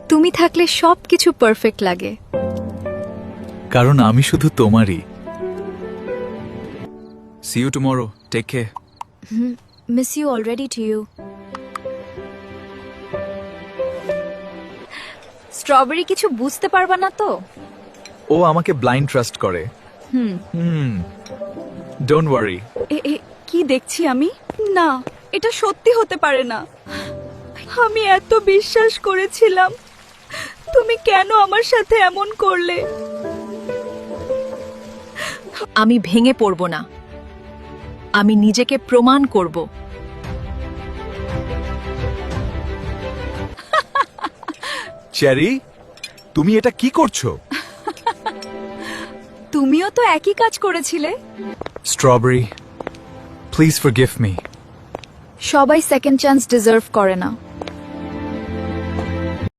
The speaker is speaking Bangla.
তুমি থাকলে সবকিছু পারফেক্ট লাগে। কারণ আমি শুধু তোমারই। See you tomorrow. Take care. Miss you already to you. Strawberry কিছু বুঝতে পারবা না তো? ও আমাকে ব্লাইন্ড ট্রাস্ট করে। Don't worry. কি দেখছি আমি? না, এটা সত্যি হতে পারে না। আমি এত বিশ্বাস করেছিলাম, তুমি কেন আমার সাথে এমন করলে? আমি ভেঙে পড়ব না, আমি নিজেকে প্রমাণ করব। চেরি, তুমি এটা কি করছো? তুমিও তো একই কাজ করেছিলে। Strawberry, please forgive me. সবাই সেকেন্ড চান্স ডিজার্ভ করে না।